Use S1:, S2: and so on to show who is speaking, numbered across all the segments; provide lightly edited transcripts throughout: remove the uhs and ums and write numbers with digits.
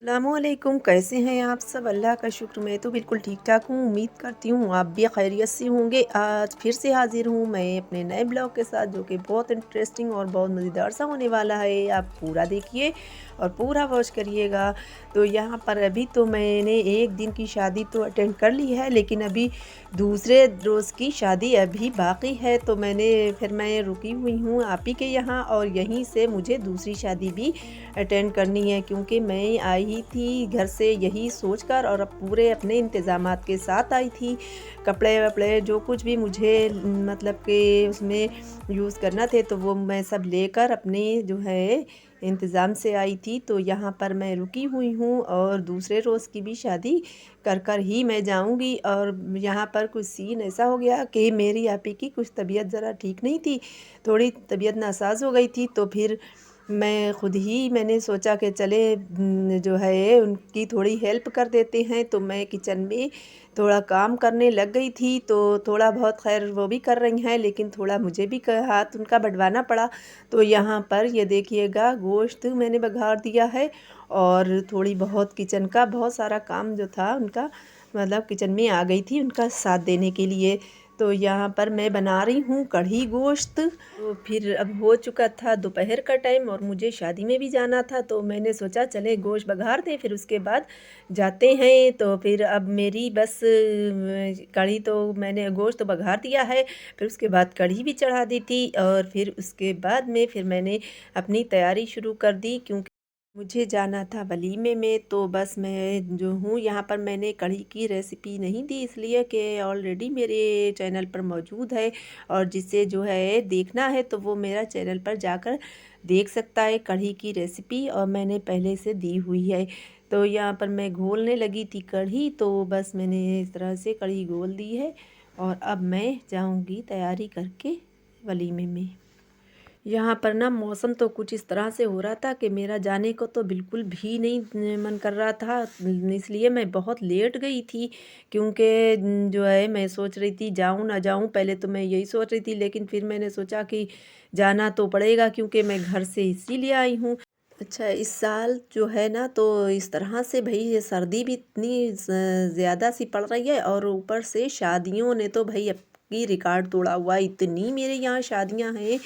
S1: अस्सलामुअलैकुम, कैसे हैं आप सब? अल्लाह का शुक्र, मैं तो बिल्कुल ठीक-ठाक हूँ। उम्मीद करती हूँ आप भी खैरियत से होंगे। आज फिर से हाज़िर हूँ मैं अपने नए ब्लॉग के साथ, जो कि बहुत इंटरेस्टिंग और बहुत मज़ेदार सा होने वाला है। आप पूरा देखिए और पूरा वॉच करिएगा। तो यहाँ पर अभी तो मैंने एक दिन की शादी तो अटेंड कर ली है, लेकिन अभी दूसरे रोज़ की शादी अभी बाकी है। तो मैं रुकी हुई हूँ आप ही के यहाँ, और यहीं से मुझे दूसरी शादी भी अटेंड करनी है, क्योंकि मैं आई ही थी घर से यही सोचकर, और अब पूरे अपने इंतज़ामात के साथ आई थी। कपड़े-वपड़े जो कुछ भी मुझे मतलब कि उसमें यूज़ करना थे, तो वो मैं सब लेकर अपने जो है इंतज़ाम से आई थी। तो यहाँ पर मैं रुकी हुई हूँ और दूसरे रोज़ की भी शादी कर ही मैं जाऊँगी। और यहाँ पर कुछ सीन ऐसा हो गया कि मेरी आपी की कुछ तबीयत ज़रा ठीक नहीं थी, थोड़ी तबीयत नासाज़ हो गई थी। तो फिर मैंने सोचा कि चले जो है उनकी थोड़ी हेल्प कर देते हैं। तो मैं किचन में थोड़ा काम करने लग गई थी। तो थोड़ा बहुत खैर वो भी कर रही हैं, लेकिन थोड़ा मुझे भी हाथ उनका बँटवाना पड़ा। तो यहाँ पर ये देखिएगा, गोश्त मैंने बघार दिया है, और थोड़ी बहुत किचन का बहुत सारा काम जो था उनका, मतलब किचन में आ गई थी उनका साथ देने के लिए। तो यहाँ पर मैं बना रही हूँ कढ़ी गोश्त। तो फिर अब हो चुका था दोपहर का टाइम, और मुझे शादी में भी जाना था। तो मैंने सोचा चले गोश्त बघार दें, फिर उसके बाद जाते हैं। तो फिर अब मेरी बस कढ़ी तो मैंने गोश्त तो बघार दिया है, फिर उसके बाद कढ़ी भी चढ़ा दी थी, और फिर उसके बाद में फिर मैंने अपनी तैयारी शुरू कर दी, क्योंकि मुझे जाना था वलीमे में। तो बस मैं जो हूँ यहाँ पर, मैंने कढ़ी की रेसिपी नहीं दी, इसलिए कि ऑलरेडी मेरे चैनल पर मौजूद है, और जिसे जो है देखना है तो वो मेरा चैनल पर जाकर देख सकता है कढ़ी की रेसिपी, और मैंने पहले से दी हुई है। तो यहाँ पर मैं घोलने लगी थी कढ़ी, तो बस मैंने इस तरह से कढ़ी घोल दी है, और अब मैं जाऊँगी तैयारी करके वलीमे में। यहाँ पर ना मौसम तो कुछ इस तरह से हो रहा था कि मेरा जाने को तो बिल्कुल भी नहीं मन कर रहा था, इसलिए मैं बहुत लेट गई थी। क्योंकि जो है मैं सोच रही थी जाऊँ ना जाऊँ, पहले तो मैं यही सोच रही थी, लेकिन फिर मैंने सोचा कि जाना तो पड़ेगा, क्योंकि मैं घर से इसीलिए आई हूँ। अच्छा, इस साल जो है ना, तो इस तरह से भई ये सर्दी भी इतनी ज़्यादा सी पड़ रही है, और ऊपर से शादियों ने तो भई अब की रिकॉर्ड तोड़ा हुआ है। इतनी मेरे यहाँ शादियाँ हैं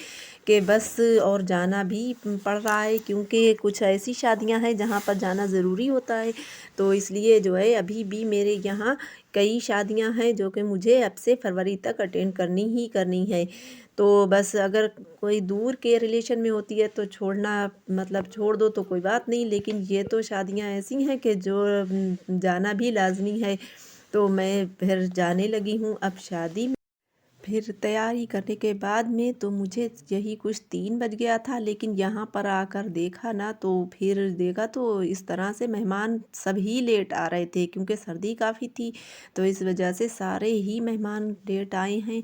S1: कि बस, और जाना भी पड़ रहा है, क्योंकि कुछ ऐसी शादियाँ हैं जहाँ पर जाना ज़रूरी होता है। तो इसलिए जो है अभी भी मेरे यहाँ कई शादियाँ हैं जो कि मुझे अब से फरवरी तक अटेंड करनी ही करनी है। तो बस अगर कोई दूर के रिलेशन में होती है तो छोड़ना, मतलब छोड़ दो तो कोई बात नहीं, लेकिन ये तो शादियाँ ऐसी हैं कि जो जाना भी लाज़मी है। तो मैं फिर जाने लगी हूँ अब शादी में। फिर तैयारी करने के बाद में तो मुझे यही कुछ 3 बज गया था, लेकिन यहाँ पर आकर देखा ना, तो फिर देखा तो इस तरह से मेहमान सभी लेट आ रहे थे, क्योंकि सर्दी काफ़ी थी। तो इस वजह से सारे ही मेहमान लेट आए हैं।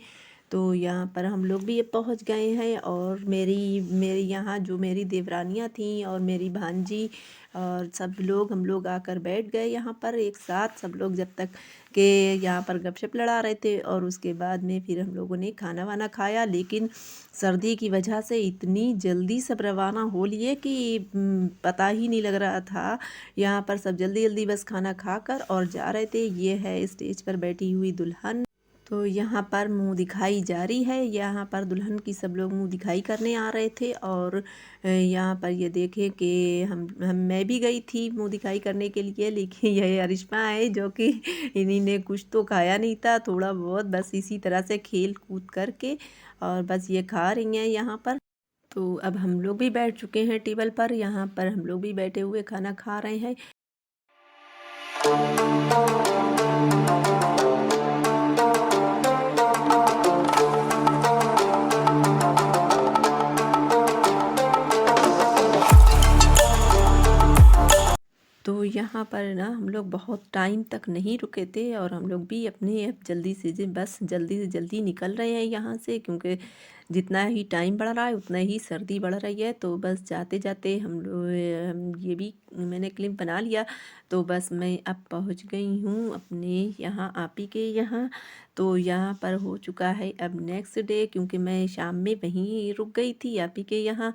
S1: तो यहाँ पर हम लोग भी पहुँच गए हैं, और मेरी मेरी यहाँ जो मेरी देवरानियाँ थीं और मेरी भांजी और सब लोग, हम लोग आकर बैठ गए यहाँ पर एक साथ, सब लोग जब तक के यहाँ पर गपशप लड़ा रहे थे। और उसके बाद में फिर हम लोगों ने खाना वाना खाया, लेकिन सर्दी की वजह से इतनी जल्दी सब रवाना हो लिए कि पता ही नहीं लग रहा था। यहाँ पर सब जल्दी जल्दी बस खाना खाकर और जा रहे थे। ये है स्टेज पर बैठी हुई दुल्हन। तो यहाँ पर मुँह दिखाई जारी है, यहाँ पर दुल्हन की सब लोग मुँह दिखाई करने आ रहे थे। और यहाँ पर ये देखें कि हम मैं भी गई थी मुँह दिखाई करने के लिए, लेकिन यह अरिश्मा है जो कि इन्हीं ने कुछ तो खाया नहीं था, थोड़ा बहुत बस इसी तरह से खेल कूद करके, और बस ये खा रही हैं यहाँ पर। तो अब हम लोग भी बैठ चुके हैं टेबल पर, यहाँ पर हम लोग भी बैठे हुए खाना खा रहे हैं। तो यहाँ पर ना हम लोग बहुत टाइम तक नहीं रुके थे, और हम लोग भी अपने अब जल्दी से बस जल्दी से जल्दी निकल रहे हैं यहाँ से, क्योंकि जितना ही टाइम बढ़ रहा है उतना ही सर्दी बढ़ रही है। तो बस जाते जाते हम ये भी मैंने क्लिप बना लिया। तो बस मैं अब पहुंच गई हूँ अपने यहाँ आपी के यहाँ। तो यहाँ पर हो चुका है अब नेक्स्ट डे, क्योंकि मैं शाम में वहीं रुक गई थी आपी के यहाँ,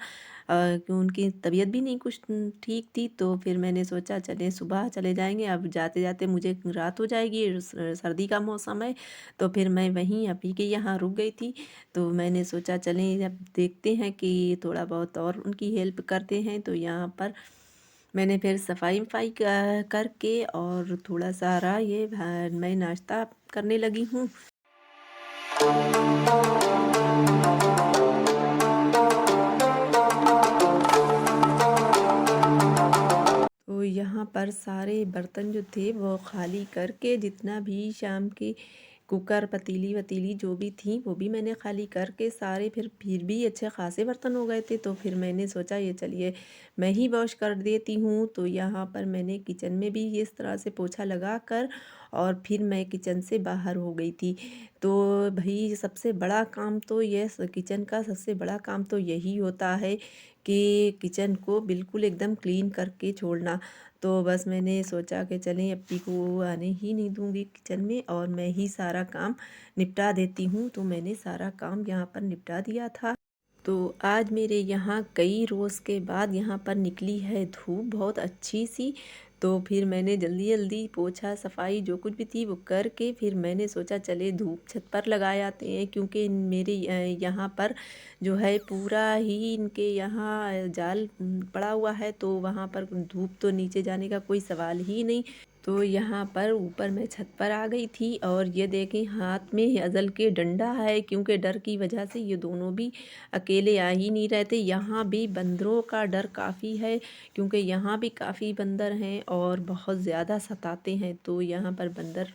S1: कि उनकी तबीयत भी नहीं कुछ ठीक थी। तो फिर मैंने सोचा चले सुबह चले जाएंगे, अब जाते जाते मुझे रात हो जाएगी, सर्दी का मौसम है। तो फिर मैं वहीं आपी के यहाँ रुक गई थी। तो मैंने सोचा चलें अब देखते हैं कि थोड़ा बहुत और उनकी हेल्प करते हैं। तो यहाँ पर मैंने फिर सफाई वफाई करके और थोड़ा सारा ये मैं नाश्ता करने लगी हूँ। तो यहाँ पर सारे बर्तन जो थे वो खाली करके, जितना भी शाम के कुकर पतीली वतीली जो भी थी वो भी मैंने खाली करके सारे, फिर भी अच्छे खासे बर्तन हो गए थे। तो फिर मैंने सोचा ये चलिए मैं ही वॉश कर देती हूँ। तो यहाँ पर मैंने किचन में भी इस तरह से पोछा लगा कर और फिर मैं किचन से बाहर हो गई थी। तो भाई सबसे बड़ा काम तो ये किचन का सबसे बड़ा काम तो यही होता है कि किचन को बिल्कुल एकदम क्लीन करके छोड़ना। तो बस मैंने सोचा कि चलें अप्पी को आने ही नहीं दूंगी किचन में और मैं ही सारा काम निपटा देती हूँ। तो मैंने सारा काम यहाँ पर निपटा दिया था। तो आज मेरे यहाँ कई रोज़ के बाद यहाँ पर निकली है धूप बहुत अच्छी सी। तो फिर मैंने जल्दी जल्दी पोछा सफाई जो कुछ भी थी वो करके फिर मैंने सोचा चले धूप छत पर लगा आते हैं, क्योंकि मेरे यहाँ पर जो है पूरा ही इनके यहाँ जाल पड़ा हुआ है। तो वहाँ पर धूप तो नीचे जाने का कोई सवाल ही नहीं। तो यहाँ पर ऊपर मैं छत पर आ गई थी और ये देखें हाथ में अज़ल के डंडा है, क्योंकि डर की वजह से ये दोनों भी अकेले आ ही नहीं रहते। यहाँ भी बंदरों का डर काफ़ी है, क्योंकि यहाँ भी काफ़ी बंदर हैं और बहुत ज़्यादा सताते हैं। तो यहाँ पर बंदर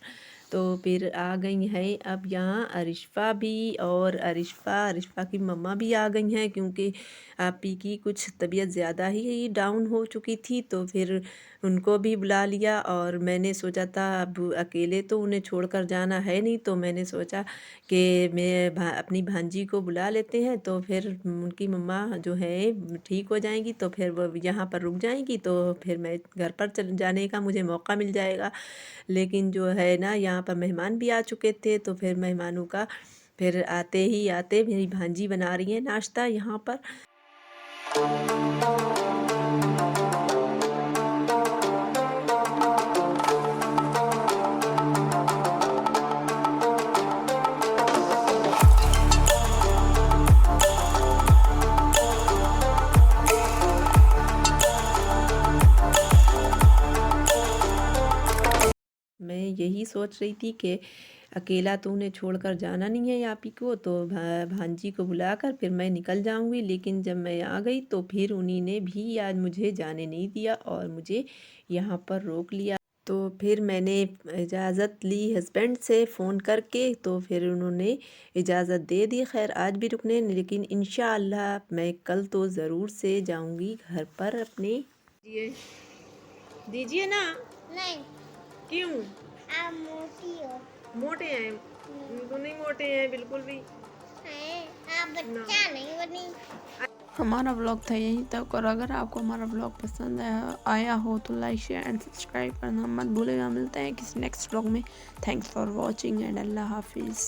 S1: तो फिर आ गई हैं। अब यहाँ अरिशफ़ा भी और अरिशफ़ा की मम्मा भी आ गई हैं, क्योंकि आपी की कुछ तबीयत ज़्यादा ही डाउन हो चुकी थी। तो फिर उनको भी बुला लिया और मैंने सोचा था अब अकेले तो उन्हें छोड़कर जाना है नहीं। तो मैंने सोचा कि मैं अपनी भांजी को बुला लेते हैं, तो फिर उनकी मम्मा जो है ठीक हो जाएंगी तो फिर वो यहाँ पर रुक जाएंगी, तो फिर मैं घर पर चल जाने का मुझे मौका मिल जाएगा। लेकिन जो है ना यहाँ पर मेहमान भी आ चुके थे। तो फिर मेहमानों का फिर आते ही आते मेरी भांजी बना रही है नाश्ता यहाँ पर। मैं यही सोच रही थी कि अकेला तो उन्हें छोड़कर जाना नहीं है आपी को, तो भांजी को बुलाकर फिर मैं निकल जाऊंगी। लेकिन जब मैं आ गई तो फिर उन्हीं ने भी आज मुझे जाने नहीं दिया और मुझे यहाँ पर रोक लिया। तो फिर मैंने इजाज़त ली हस्बैंड से फ़ोन करके, तो फिर उन्होंने इजाज़त दे दी खैर आज भी रुकने, लेकिन इंशाअल्लाह मैं कल तो ज़रूर से जाऊंगी घर पर अपने। दीजिए दीजिए ना।
S2: नहीं,
S1: क्यों?
S2: आप मोटी हो।
S1: मोटे हैं? तो नहीं मोटे हैं बिल्कुल भी।
S2: हैं, आप बच्चा नहीं बनी।
S3: हमारा व्लॉग था यहीं तक, और अगर आपको हमारा व्लॉग पसंद आया हो तो लाइक शेयर एंड सब्सक्राइब करना मत भूलेगा। मिलते हैं किसी नेक्स्ट व्लॉग में। थैंक्स फॉर वॉचिंग एंड अल्लाह हाफिज़।